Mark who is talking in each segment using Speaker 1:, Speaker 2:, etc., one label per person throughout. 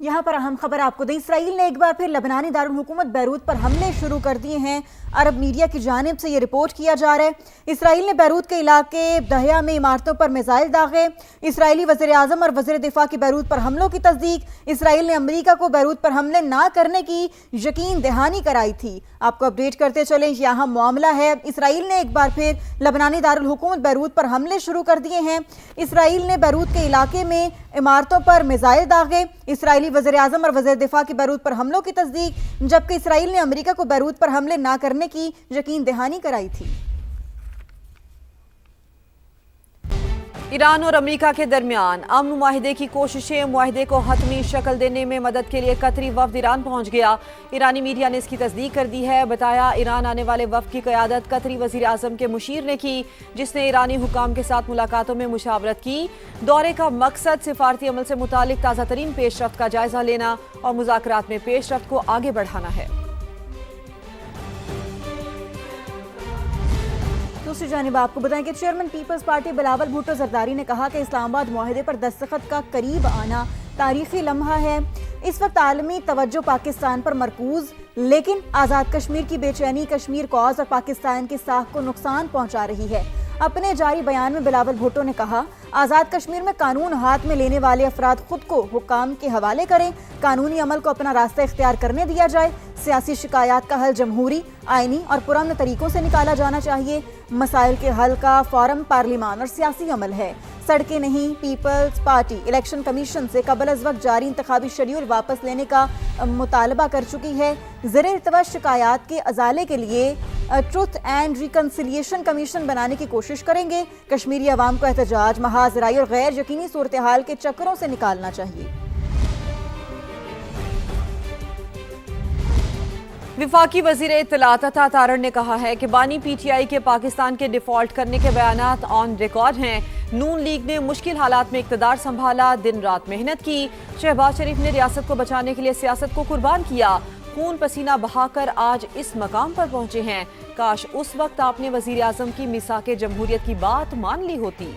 Speaker 1: यहाँ पर अहम खबर आपको दें, इसराइल ने एक बार फिर लबनानी दारुल हुकूमत बैरूत पर हमले शुरू कर दिए हैं। अरब मीडिया की जानिब से ये रिपोर्ट किया जा रहा है। इसराइल ने बैरूत के इलाके दहिया में इमारतों पर मिसाइल दागे। इसराइली वज़ीर आज़म और वज़ीर दिफा की बैरूत पर हमलों की तस्दीक। इसराइल ने अमरीका को बैरूत पर हमले ना करने की यकीन दहानी कराई थी। आपको अपडेट करते चलें, यहाँ मामला है, इसराइल ने एक बार फिर लबनानी दारुल हुकूमत बैरूत पर हमले शुरू कर दिए हैं। इसराइल ने बैरूत के इलाके में इमारतों पर मिसाइल दागे। इसराइली वज़ीर आज़म और वज़ीर दिफा की बैरूत पर हमलों की तस्दीक, जबकि इसराइल ने अमेरिका को बैरूत पर हमले ना करने की यकीन दहानी कराई थी।
Speaker 2: ईरान और अमेरिका के दरमियान अमन मुआहिदे की कोशिशें, मुआहिदे को हतमी शक्ल देने में मदद के लिए कतरी वफ्द ईरान पहुंच गया। ईरानी मीडिया ने इसकी तस्दीक कर दी है। बताया, ईरान आने वाले वफ्द की क़यादत कतरी वज़ीर आज़म के मुशीर ने की, जिसने ईरानी हुकाम के साथ मुलाकातों में मुशावरत की। दौरे का मकसद सिफारती अमल से मुतालिक ताज़ा तरीन पेशरफ्त का जायजा लेना और मुज़ाकरात में पेशरफ्त को आगे बढ़ाना है।
Speaker 1: दूसरी जानिब आपको बताएं कि chairman Peoples Party Bilawal Bhutto Zardari ने कहा कि इस्लामाबाद मुआहिदे पर दस्तखत का करीब आना तारीखी लम्हा है। इस वक्त आलमी तवज्जो पाकिस्तान पर मरकूज, लेकिन आज़ाद कश्मीर की बेचैनी कश्मीर कॉज और पाकिस्तान की साख को नुकसान पहुंचा रही है। अपने जारी बयान में बिलावल भुट्टो ने कहा, आज़ाद कश्मीर में कानून हाथ में लेने वाले अफराद खुद को हुकाम के हवाले करें, कानूनी अमल को अपना रास्ता इख्तियार करने दिया जाए। सियासी शिकायत का हल जमहूरी, आइनी और पुरअमन तरीकों से निकाला जाना चाहिए। मसाइल के हल का फॉरम पार्लिमान और सियासी अमल है, सड़कें नहीं। पीपल्स पार्टी इलेक्शन कमीशन से कबल अज़ वक्त जारी इंतखाबी शेड्यूल वापस लेने का मुतालबा कर चुकी है। ज़ेरे इर्तवा शिकायत के अजाले के लिए ट्रुथ एंड रिकन्सिलिएशन कमीशन बनाने की कोशिश करेंगे। कश्मीरी अवाम को एहतजाज, महाजराई और गैर यकीनी सूरत हाल के चक्करों से निकालना चाहिए।
Speaker 2: विफाकी वज़ीर इत्तलात अता तारण ने कहा है कि बानी पीटीआई के पाकिस्तान के डिफॉल्ट करने के बयानात ऑन रिकॉर्ड हैं। नून लीग ने मुश्किल हालात में इक़्तिदार संभाला, दिन रात मेहनत की। शहबाज शरीफ ने रियासत को बचाने के लिए सियासत को कुर्बान किया, खून पसीना बहाकर आज इस मकाम पर पहुंचे हैं। काश उस वक्त आपने वज़ीर आज़म की मिसाक जमहूरियत की बात मान ली होती।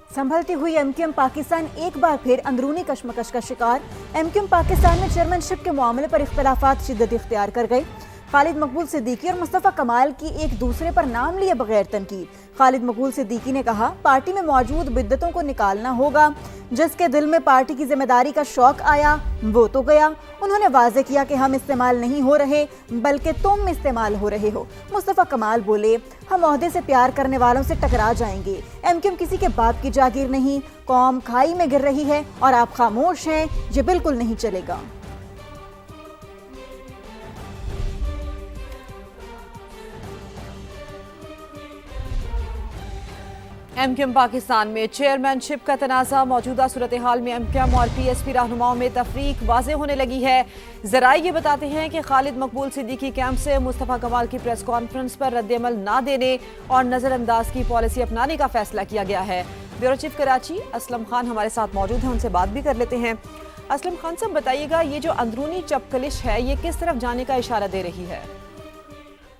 Speaker 1: संभलती हुई एमक्यूएम पाकिस्तान एक बार फिर अंदरूनी कशमकश का शिकार। एमक्यूएम पाकिस्तान में चेयरमैनशिप के मामले पर इख्तलाफात शिद्दत इख्तियार कर गए। खालिद मकबूल सिद्दीकी और मुस्तफ़ा कमाल की एक दूसरे पर नाम लिए बगैर तनकीद। खालिद मकबूल सिद्दीकी ने कहा, पार्टी में मौजूद बिद्दतों को निकालना होगा। जिसके दिल में पार्टी की जिम्मेदारी का शौक आया वो तो गया। उन्होंने वाज़ेह किया कि हम इस्तेमाल नहीं हो रहे, बल्कि तुम इस्तेमाल हो रहे हो। मुस्तफ़ा कमाल बोले, हम ओहदे से प्यार करने वालों से टकरा जाएंगे। एमक्यूएम किसी के बाप की जागीर नहीं, कौम खाई में गिर रही है और आप खामोश हैं, ये बिल्कुल नहीं चलेगा।
Speaker 2: एमक्यूएम पाकिस्तान में चेयरमैनशिप का तनाज़ा, मौजूदा सूरत हाल में एमक्यूएम और पीएसपी रहनुमाओं में तफरीक वाज़ेह होने लगी है। ज़राए ये बताते हैं कि खालिद मकबूल सिद्दीकी कैंप से मुस्तफ़ा कमाल की प्रेस कॉन्फ्रेंस पर रद्दअमल ना देने और नज़रअंदाज की पॉलिसी अपनाने का फैसला किया गया है। ब्यूरो चीफ कराची असलम खान हमारे साथ मौजूद हैं, उनसे बात भी कर लेते हैं। असलम खान साहब, बताइएगा, ये जो अंदरूनी चपकलिश है ये किस तरफ जाने का इशारा दे रही है?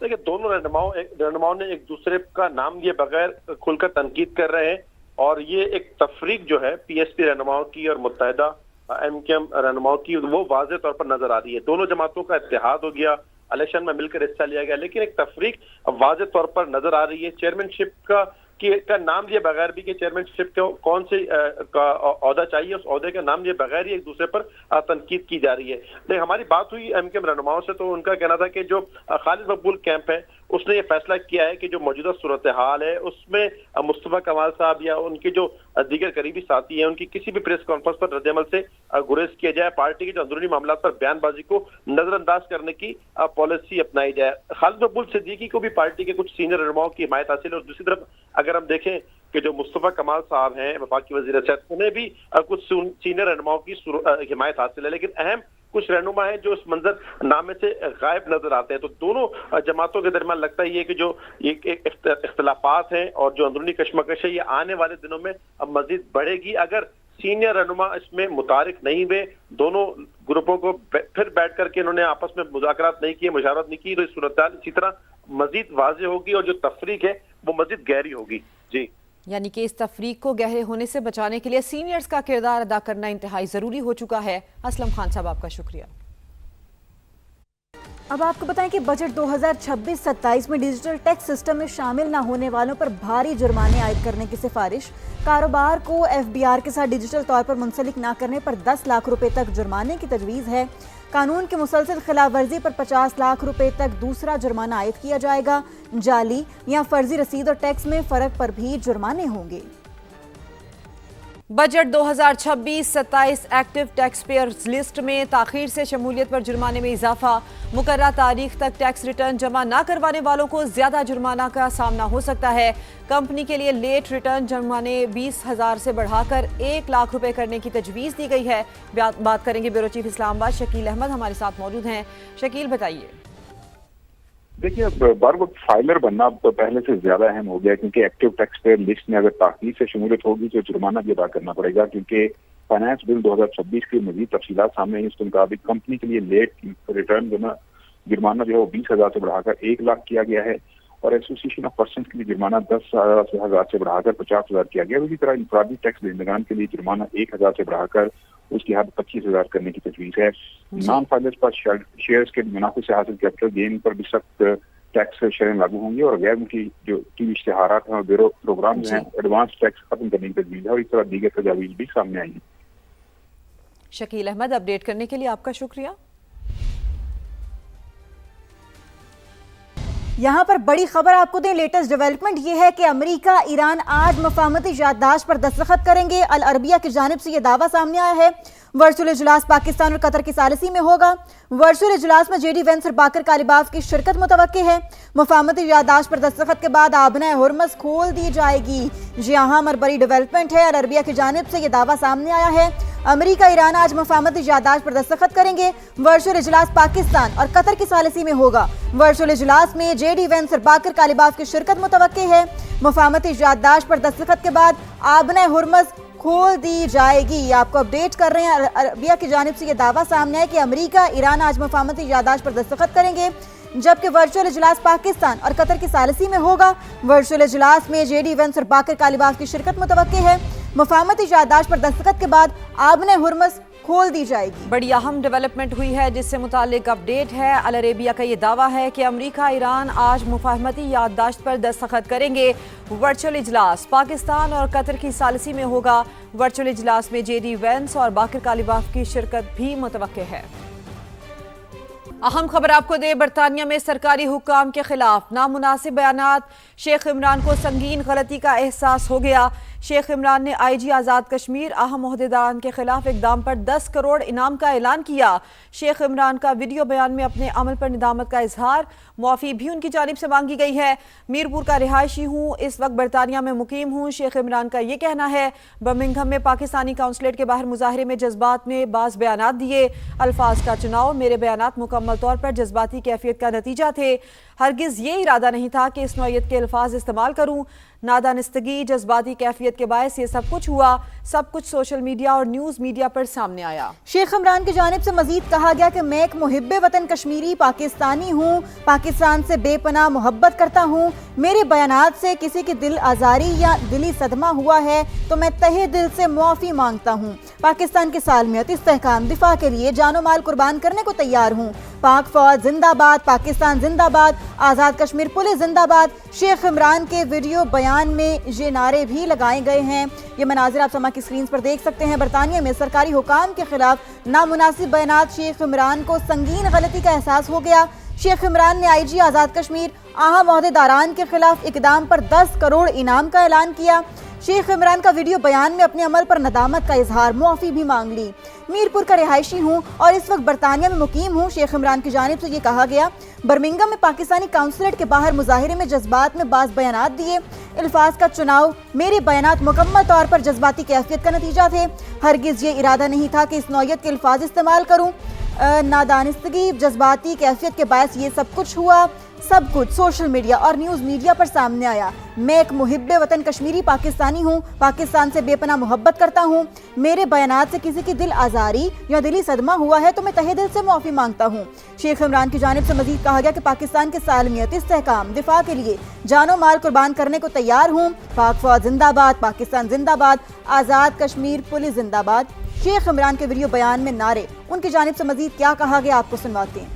Speaker 3: देखिए, दोनों रहनुमाओं ने एक दूसरे का नाम दिए बगैर खुलकर तनकीद कर रहे हैं और ये एक तफरीक जो है पीएसपी रहनुमाओं की और मुत्तहिदा एमक्यूएम रहनुमाओं की, वो वाज़ेह तौर पर नजर आ रही है। दोनों जमातों का इत्तेहाद हो गया, इलेक्शन में मिलकर हिस्सा लिया गया, लेकिन एक तफरीक वाज़ेह तौर पर नजर आ रही है। चेयरमैनशिप का नाम दिए बगैर भी कि चेयरमैनशिप को कौन से ओहदा चाहिए, उस ओहदे का नाम दिए बगैर ही एक दूसरे पर तनकीद की जा रही है। लेकिन हमारी बात हुई एमक्यूएम रहनुमाओं से, तो उनका कहना था कि जो खालिद मकबूल कैंप है उसने ये फैसला किया है कि जो मौजूदा सूरत हाल है उसमें मुस्तफ़ा कमाल साहब या उनके जो दीगर करीबी साथी हैं उनकी किसी भी प्रेस कॉन्फ्रेंस पर रद्दअमल से गुरेज किया जाए, पार्टी के जो अंदरूनी मामला पर बयानबाजी को नजरअंदाज करने की पॉलिसी अपनाई जाए। खालिद मकबूल सिद्दीकी को भी पार्टी के कुछ सीनियर रहनुमाओं की हिमायत हासिल है और दूसरी तरफ अगर हम देखें कि जो मुस्तफ़ा कमाल साहब हैं वफाकी वज़ीर सेहत, उन्हें भी कुछ सीनियर रहनुमाओं की हिमायत हासिल है, लेकिन अहम कुछ रहनुमा है जो इस मंजर नामे से गायब नजर आते हैं। तो दोनों जमातों के दरमियान लगता ही है कि जो ये इख्तलाफात हैं और जो अंदरूनी कशमकश है ये आने वाले दिनों में अब मजीद बढ़ेगी अगर सीनियर रहनुमा इसमें मुतारिक नहीं हुए। दोनों ग्रुपों को फिर बैठ करके इन्होंने आपस में मुज़ाकरात नहीं किए, मुशावरत नहीं की, तो इस सूरत इसी तरह मजीद वाज़ेह होगी और जो तफरीक है वो मजीद गहरी होगी। जी
Speaker 2: यानी कि इस तफरीक को गहरे होने से बचाने के लिए सीनियर्स का किरदार अदा करना इंतहाई ज़रूरी हो चुका है। असलम खान साहब, आपका शुक्रिया।
Speaker 1: अब आपको बताएं कि बजट 2026-27 में डिजिटल टैक्स सिस्टम में शामिल न होने वालों पर भारी जुर्माने आयद करने की सिफारिश। कारोबार को FBR के साथ डिजिटल तौर पर मुंसलिक न करने पर 10 लाख रुपए तक जुर्माने की तजवीज़ है। कानून की मुसलसल खिलाफ वर्जी पर 50 लाख रुपए तक दूसरा जुर्माना आयद किया जाएगा। जाली या फर्जी रसीद और टैक्स में फ़र्क पर भी जुर्माने होंगे।
Speaker 2: Budget 2026-27 active tax payers list में ताखीर से शमूलियत पर जुर्माने में इजाफा। मुकर्रर तारीख तक टैक्स रिटर्न जमा न करवाने वालों को ज्यादा जुर्माना का सामना हो सकता है। कंपनी के लिए लेट रिटर्न जुर्माने 20,000 से बढ़ाकर 1 लाख रुपए करने की तजवीज़ दी गई है। बात करेंगे ब्यूरो चीफ इस्लामाबाद शकील अहमद हमारे साथ मौजूद हैं। शकील, बताइए।
Speaker 4: देखिए, अब बार वक्त फाइलर बनना पहले से ज्यादा अहम हो गया, क्योंकि एक्टिव टैक्स पेयर लिस्ट में अगर ताखीर से शमूलियत होगी तो जुर्माना भी अदा करना पड़ेगा, क्योंकि फाइनेंस बिल 2026 की मजीद तफसीलात सामने आई। इसके मुताबिक कंपनी के लिए लेट रिटर्न जुर्माना जो है वो 20,000 से बढ़ाकर 1 लाख किया गया है, और एसोसिएशन ऑफ पर्सन के लिए जुर्माना 10,000 से बढ़ाकर 50,000 किया गया। उसी तरह इंफरादी टैक्स देंदगान के लिए जुर्माना 1,000 से बढ़ाकर उसकी हद 25,000 करने की तजवीज़ है। नॉन फाइलर्स पर शेयर्स के मुनाफे से हासिल कैपिटल गेन पर भी सख्त टैक्स शरें लागू होंगी, और गैर मुल्की जो टीवी इश्तिहारात हैं और ब्यूरो प्रोग्राम हैं एडवांस टैक्स खत्म करने की तजवीज़ है, और इस तरह दीगर तजावीज़ भी सामने आई हैं।
Speaker 2: शकील अहमद, अपडेट करने के लिए आपका शुक्रिया।
Speaker 1: यहाँ पर बड़ी खबर आपको दें, लेटेस्ट डेवलपमेंट ये है कि अमेरिका ईरान आज मफाहमती याददाश्त पर दस्तखत करेंगे। अल अरबिया की जानिब से यह दावा सामने आया है। वर्चुअल इजलास पाकिस्तान और कतर की सालिसी में होगा। वर्चुअल इजलास में जेडी वेंस और बाकर कालिबाफ की शिरकत मुतवक्की है। मुफाहमती याददाश्त पर दस्तखत के बाद आबना हुर्मस खोल दी जाएगी। जी यहाँ पर बड़ी डेवलपमेंट है। अल अरबिया की जानिब से यह दावा सामने आया है। अमेरिका ईरान आज मुफाहमती याददाश्त पर दस्तखत करेंगे। वर्चुअल इजलास पाकिस्तान और कतर की सालिसी में होगा। वर्चुअल इजलास में जेडी वेंस और बाकर कालिबाफ की शिरकत मुतवक्की है। मुफाहमती याददाश्त पर दस्तखत के बाद आबना हुर्मस खोल दी जाएगी। आपको अपडेट कर रहे हैं, अरबिया की जानिब से यह दावा सामने है कि अमेरिका ईरान आज मुफाहमती याददाश्त पर दस्तखत करेंगे, जबकि वर्चुअल इजलास पाकिस्तान और कतर की सालिसी में होगा। वर्चुअल इजलास में जेडी वेंस और बाकर कालिबाफ की शिरकत मुतवक्की है। मुफाहमती याददाश्त पर दस्तखत के बाद आबने हुर्मस खोल दी जाएगी।
Speaker 2: बड़ी अहम डेवलपमेंट हुई है जिससे मुतालिक अपडेट है। अल अरेबिया का ये दावा है कि अमेरिका ईरान आज मुफाहमती याददाश्त पर दस्तखत करेंगे। वर्चुअल इजलास पाकिस्तान और कतर की सालिसी में होगा। वर्चुअल इजलास में जेडी वेंस और बाकर कालिबाफ की शिरकत भी मुतवक्के है। अहम खबर आपको दे, बरतानिया में सरकारी हुक्काम के खिलाफ नामुनासिब बयानात। शेख इमरान को संगीन गलती का एहसास हो गया। शेख इमरान ने IG आज़ाद कश्मीर अहम ओहदेदारान के खिलाफ इकदाम पर 10 करोड़ इनाम का ऐलान किया। शेख इमरान का वीडियो बयान में अपने अमल पर निदामत का इजहार, मुआफ़ी भी उनकी जानिब से मांगी गई है। मीरपुर का रिहायशी हूँ, इस वक्त बरतानिया में मुकीम हूँ। शेख इमरान का ये कहना है। बर्मिंघम में पाकिस्तानी काउंसलेट के बाहर मुजाहरे में जज्बात में बाज़ बयानात दिए। अल्फाज का चुनाव, मेरे बयानात मुकम्मल तौर पर जज्बाती कैफियत का नतीजा थे। हरगिज़ ये इरादा नहीं था कि इस नौयत के अल्फाज इस्तेमाल करूँ। नादानिस्तगी, जज्बाती कैफियत के बायस ये सब कुछ हुआ। सब कुछ सोशल मीडिया और न्यूज़ मीडिया पर सामने आया।
Speaker 1: शेख इमरान की जानिब से मजीद कहा गया कि मैं एक मुहिब्बे वतन कश्मीरी पाकिस्तानी हूँ, पाकिस्तान से बेपनाह मोहब्बत करता हूँ। मेरे बयानात से किसी की दिल आज़ारी या दिली सदमा हुआ है तो मैं तहे दिल से मुआफ़ी मांगता हूँ। पाकिस्तान की सालमियत, इस्तेहकाम, दिफा के लिए जानो माल कुर्बान करने को तैयार हूँ। पाक फौज जिंदाबाद, पाकिस्तान जिंदाबाद, आज़ाद कश्मीर पुलिस जिंदाबाद। शेख इमरान के वीडियो बयान में ये नारे भी लगाए गए हैं। ये मनाजिर आप समा की स्क्रीन पर देख सकते हैं। बरतानिया में सरकारी हुकाम के खिलाफ नामुनासिब बयानात। शेख इमरान को संगीन गलती का एहसास हो गया। शेख इमरान ने IG आज़ाद कश्मीर अहम ओहदेदारान के खिलाफ इकदाम पर 10 करोड़ इनाम का ऐलान किया। शेख इमरान का वीडियो बयान में अपने अमल पर नदामत का इजहार, मुआफ़ी भी मांग ली। मीरपुर का रिहायशी हूँ और इस वक्त बरतानिया में मुकीम हूँ। शेख इमरान की जानिब से ये कहा गया। बर्मिंघम में पाकिस्तानी काउंसलेट के बाहर मुजाहिरे में जज्बात में बाज़ बयानात दिए। अल्फाज का चुनाव, मेरे बयानात मुकम्मल तौर पर जज्बाती कैफियत का नतीजा थे। हरगिज़ ये इरादा नहीं था कि इस नौयत के अल्फाज इस्तेमाल करूँ। नादानिस्तगी, जज्बाती कैफियत के बायस ये सब कुछ हुआ। सब कुछ सोशल मीडिया और न्यूज़ मीडिया पर सामने आया। मैं एक मुहिब्बे वतन कश्मीरी पाकिस्तानी हूँ, पाकिस्तान से बेपनाह मोहब्बत करता हूँ। मेरे बयानात से किसी की दिल आज़ारी या दिली सदमा हुआ है तो मैं तहे दिल से माफ़ी मांगता हूँ। शेख इमरान की जानिब से मजीद कहा गया कि पाकिस्तान के सालमियत, इस्तेहकाम, दिफा के लिए जानो माल कुर्बान करने को तैयार हूँ। पाक फौज जिंदाबाद, पाकिस्तान जिंदाबाद, आज़ाद कश्मीर पुलिस जिंदाबाद। शेख इमरान के वीडियो बयान में नारे, उनकी जानिब से मजीद क्या कहा गया आपको सुनवाते हैं।